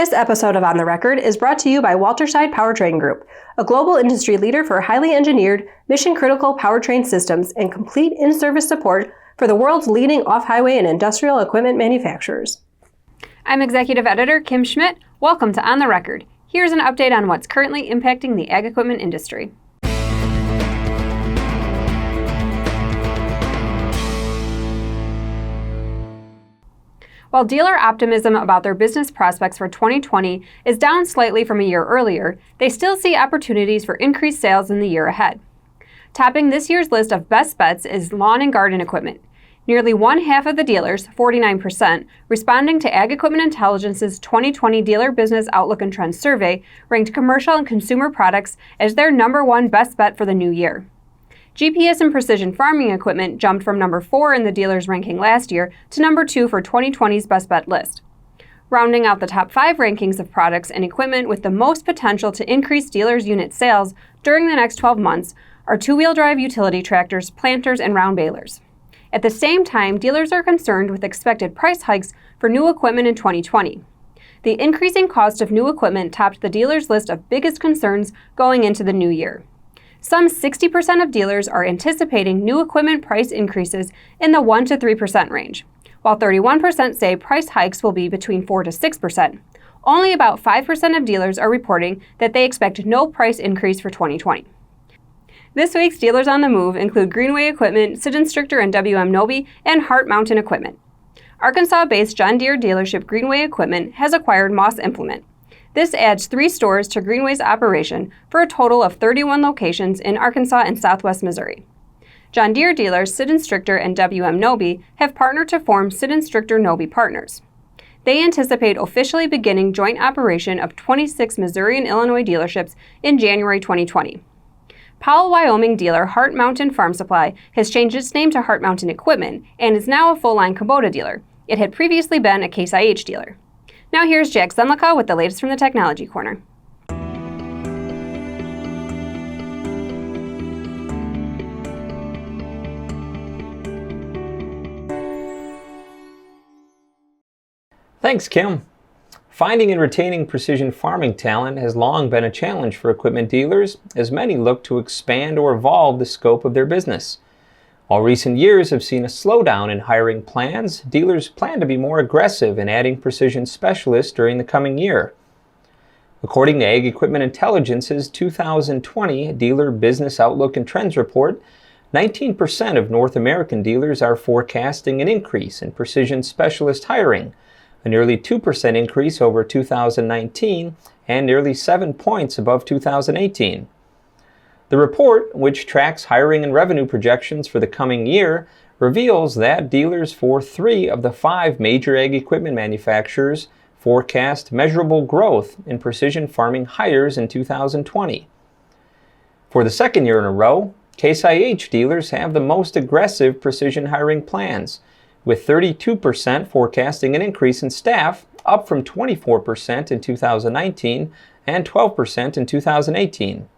This episode of On the Record is brought to you by Walterside Powertrain Group, a global industry leader for highly engineered, mission-critical powertrain systems and complete in-service support for the world's leading off-highway and industrial equipment manufacturers. I'm Executive Editor Kim Schmidt. Welcome to On the Record. Here's an update on what's currently impacting the ag equipment industry. While dealer optimism about their business prospects for 2020 is down slightly from a year earlier, they still see opportunities for increased sales in the year ahead. Topping this year's list of best bets is lawn and garden equipment. Nearly one-half of the dealers, 49%, responding to Ag Equipment Intelligence's 2020 Dealer Business Outlook and Trends survey ranked commercial and consumer products as their number one best bet for the new year. GPS and precision farming equipment jumped from number 4 in the dealers' ranking last year to number 2 for 2020's best bet list. Rounding out the top 5 rankings of products and equipment with the most potential to increase dealers' unit sales during the next 12 months are two-wheel drive utility tractors, planters, and round balers. At the same time, dealers are concerned with expected price hikes for new equipment in 2020. The increasing cost of new equipment topped the dealers' list of biggest concerns going into the new year. Some 60% of dealers are anticipating new equipment price increases in the 1 to 3% range, while 31% say price hikes will be between 4 to 6%. Only about 5% of dealers are reporting that they expect no price increase for 2020. This week's dealers on the move include Greenway Equipment, Sid Instructor and WM Nobe, and Hart Mountain Equipment. Arkansas-based John Deere dealership Greenway Equipment has acquired Moss Implement. This adds 3 stores to Greenway's operation for a total of 31 locations in Arkansas and southwest Missouri. John Deere dealers Sid Instructor and WM Nobe have partnered to form Sid Instructor Nobe Partners. They anticipate officially beginning joint operation of 26 Missouri and Illinois dealerships in January 2020. Powell, Wyoming dealer Hart Mountain Farm Supply has changed its name to Hart Mountain Equipment and is now a full-line Kubota dealer. It had previously been a Case IH dealer. Now here's Jack Zenlika with the latest from the Technology Corner. Thanks, Kim. Finding and retaining precision farming talent has long been a challenge for equipment dealers as many look to expand or evolve the scope of their business. While recent years have seen a slowdown in hiring plans, dealers plan to be more aggressive in adding precision specialists during the coming year. According to Ag Equipment Intelligence's 2020 Dealer Business Outlook and Trends report, 19% of North American dealers are forecasting an increase in precision specialist hiring, a nearly 2% increase over 2019 and nearly 7 points above 2018. The report, which tracks hiring and revenue projections for the coming year, reveals that dealers for 3 of the 5 major ag equipment manufacturers forecast measurable growth in precision farming hires in 2020. For the second year in a row, Case IH dealers have the most aggressive precision hiring plans, with 32% forecasting an increase in staff, up from 24% in 2019 and 12% in 2018.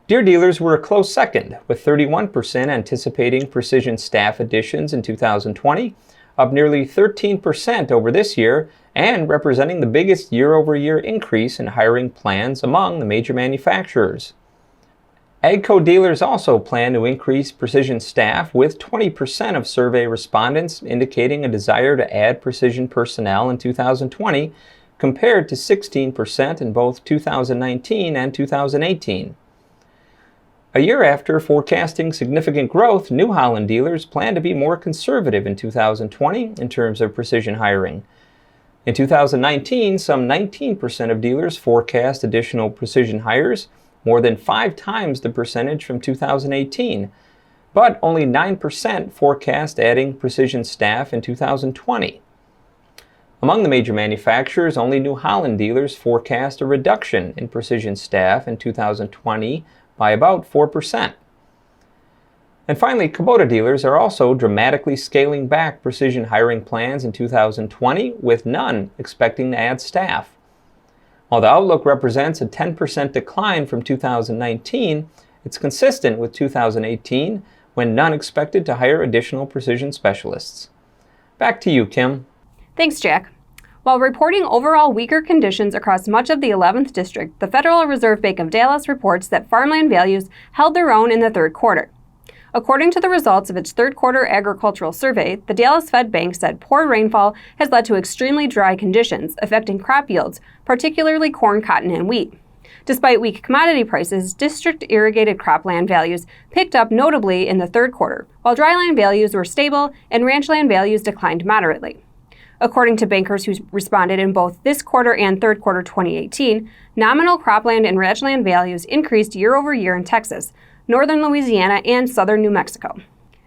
Deere dealers were a close second, with 31% anticipating precision staff additions in 2020, up nearly 13% over this year, and representing the biggest year-over-year increase in hiring plans among the major manufacturers. AGCO dealers also plan to increase precision staff, with 20% of survey respondents indicating a desire to add precision personnel in 2020, compared to 16% in both 2019 and 2018. A year after forecasting significant growth, New Holland dealers plan to be more conservative in 2020 in terms of precision hiring. In 2019, some 19% of dealers forecast additional precision hires, more than 5 times the percentage from 2018, but only 9% forecast adding precision staff in 2020. Among the major manufacturers, only New Holland dealers forecast a reduction in precision staff in 2020 by about 4%. And finally, Kubota dealers are also dramatically scaling back precision hiring plans in 2020, with none expecting to add staff. While the outlook represents a 10% decline from 2019, it's consistent with 2018, when none expected to hire additional precision specialists. Back to you, Kim. Thanks, Jack. While reporting overall weaker conditions across much of the 11th District, the Federal Reserve Bank of Dallas reports that farmland values held their own in the third quarter. According to the results of its third quarter agricultural survey, the Dallas Fed Bank said poor rainfall has led to extremely dry conditions, affecting crop yields, particularly corn, cotton, and wheat. Despite weak commodity prices, district irrigated cropland values picked up notably in the third quarter, while dryland values were stable and ranchland values declined moderately. According to bankers who responded in both this quarter and third quarter 2018, nominal cropland and ranchland values increased year over year in Texas, northern Louisiana, and southern New Mexico.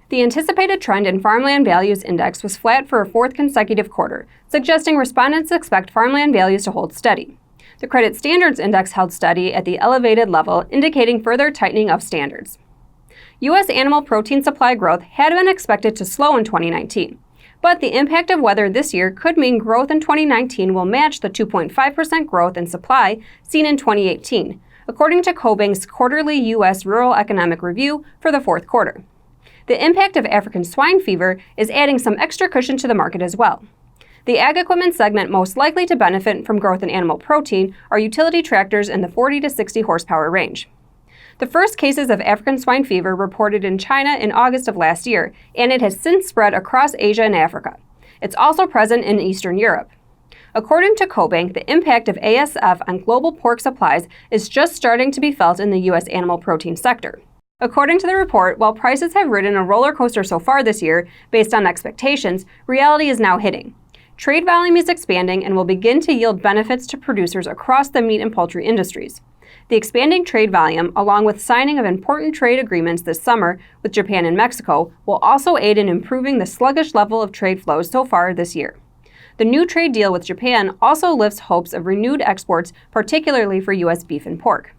The anticipated trend in farmland values index was flat for a fourth consecutive quarter, suggesting respondents expect farmland values to hold steady. The Credit Standards Index held steady at the elevated level, indicating further tightening of standards. U.S. animal protein supply growth had been expected to slow in 2019, but the impact of weather this year could mean growth in 2019 will match the 2.5% growth in supply seen in 2018, according to CoBank's quarterly U.S. Rural Economic Review for the fourth quarter. The impact of African swine fever is adding some extra cushion to the market as well. The ag equipment segment most likely to benefit from growth in animal protein are utility tractors in the 40 to 60 horsepower range. The first cases of African swine fever reported in China in August of last year, and it has since spread across Asia and Africa. It's also present in Eastern Europe. According to CoBank, the impact of ASF on global pork supplies is just starting to be felt in the U.S. animal protein sector. According to the report, while prices have ridden a roller coaster so far this year based on expectations, reality is now hitting. Trade volume is expanding and will begin to yield benefits to producers across the meat and poultry industries. The expanding trade volume, along with signing of important trade agreements this summer with Japan and Mexico, will also aid in improving the sluggish level of trade flows so far this year. The new trade deal with Japan also lifts hopes of renewed exports, particularly for U.S. beef and pork.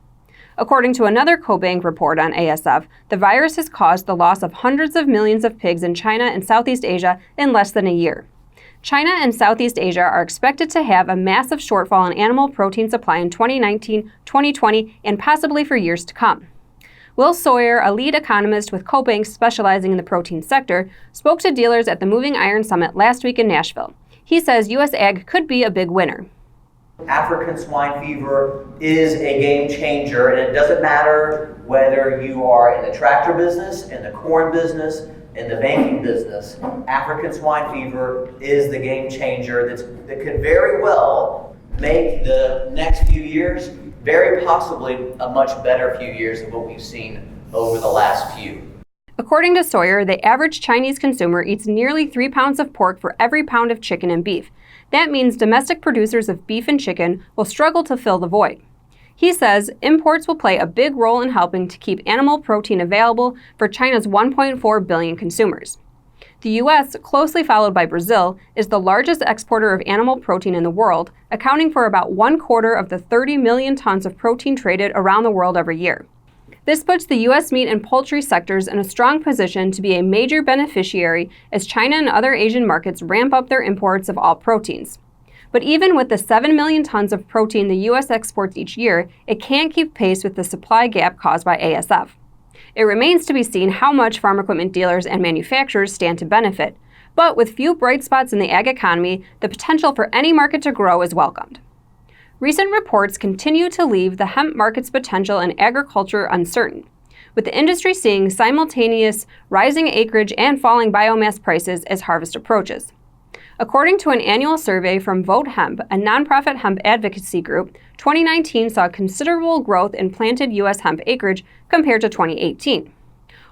According to another CoBank report on ASF, the virus has caused the loss of hundreds of millions of pigs in China and Southeast Asia in less than a year. China and Southeast Asia are expected to have a massive shortfall in animal protein supply in 2019, 2020, and possibly for years to come. Will Sawyer, a lead economist with CoBank specializing in the protein sector, spoke to dealers at the Moving Iron Summit last week in Nashville. He says U.S. ag could be a big winner. African swine fever is a game changer, and it doesn't matter whether you are in the tractor business, in the corn business, in the banking business. African swine fever is the game changer that could very well make the next few years, very possibly a much better few years than what we've seen over the last few. According to Sawyer, the average Chinese consumer eats nearly 3 pounds of pork for every pound of chicken and beef. That means domestic producers of beef and chicken will struggle to fill the void. He says imports will play a big role in helping to keep animal protein available for China's 1.4 billion consumers. The U.S., closely followed by Brazil, is the largest exporter of animal protein in the world, accounting for about 1/4 of the 30 million tons of protein traded around the world every year. This puts the U.S. meat and poultry sectors in a strong position to be a major beneficiary as China and other Asian markets ramp up their imports of all proteins. But even with the 7 million tons of protein the U.S. exports each year, it can't keep pace with the supply gap caused by ASF. It remains to be seen how much farm equipment dealers and manufacturers stand to benefit, but with few bright spots in the ag economy, the potential for any market to grow is welcomed. Recent reports continue to leave the hemp market's potential in agriculture uncertain, with the industry seeing simultaneous rising acreage and falling biomass prices as harvest approaches. According to an annual survey from Vote Hemp, a nonprofit hemp advocacy group, 2019 saw considerable growth in planted U.S. hemp acreage compared to 2018.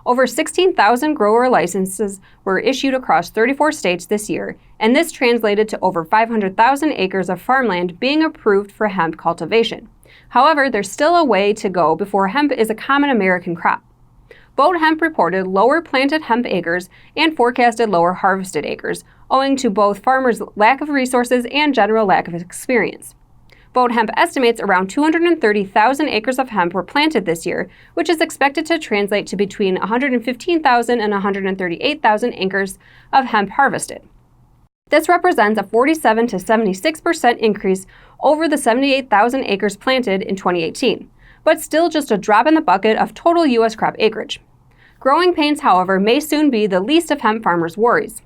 Over 16,000 grower licenses were issued across 34 states this year, and this translated to over 500,000 acres of farmland being approved for hemp cultivation. However, there's still a way to go before hemp is a common American crop. Vote Hemp reported lower planted hemp acres and forecasted lower harvested acres, owing to both farmers' lack of resources and general lack of experience. Vote Hemp estimates around 230,000 acres of hemp were planted this year, which is expected to translate to between 115,000 and 138,000 acres of hemp harvested. This represents a 47 to 76% increase over the 78,000 acres planted in 2018, but still just a drop in the bucket of total U.S. crop acreage. Growing pains, however, may soon be the least of hemp farmers' worries.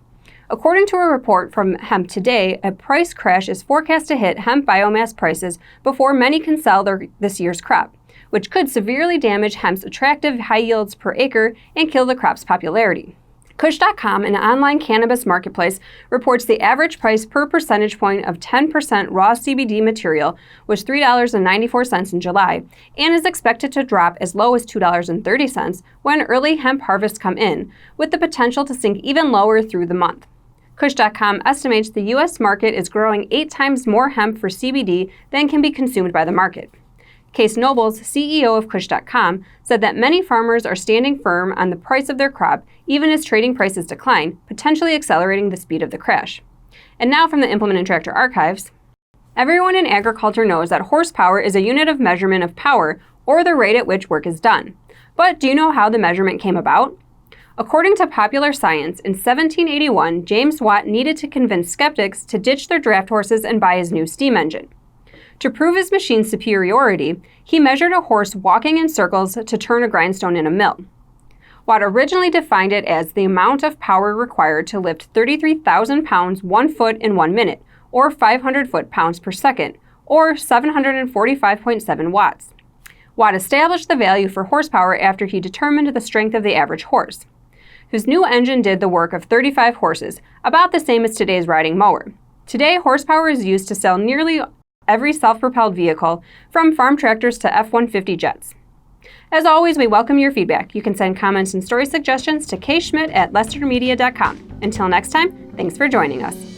According to a report from Hemp Today, a price crash is forecast to hit hemp biomass prices before many can sell this year's crop, which could severely damage hemp's attractive high yields per acre and kill the crop's popularity. Kush.com, an online cannabis marketplace, reports the average price per percentage point of 10% raw CBD material was $3.94 in July and is expected to drop as low as $2.30 when early hemp harvests come in, with the potential to sink even lower through the month. Kush.com estimates the U.S. market is growing 8 times more hemp for CBD than can be consumed by the market. Case Nobles, CEO of Kush.com, said that many farmers are standing firm on the price of their crop even as trading prices decline, potentially accelerating the speed of the crash. And now from the Implement and Tractor Archives. Everyone in agriculture knows that horsepower is a unit of measurement of power, or the rate at which work is done. But do you know how the measurement came about? According to Popular Science, in 1781, James Watt needed to convince skeptics to ditch their draft horses and buy his new steam engine. To prove his machine's superiority, he measured a horse walking in circles to turn a grindstone in a mill. Watt originally defined it as the amount of power required to lift 33,000 pounds 1 foot in 1 minute, or 500 foot-pounds per second, or 745.7 watts. Watt established the value for horsepower after he determined the strength of the average horse, whose new engine did the work of 35 horses, about the same as today's riding mower. Today, horsepower is used to sell nearly every self-propelled vehicle, from farm tractors to F-150 jets. As always, we welcome your feedback. You can send comments and story suggestions to kschmidt@lestermedia.com. Until next time, thanks for joining us.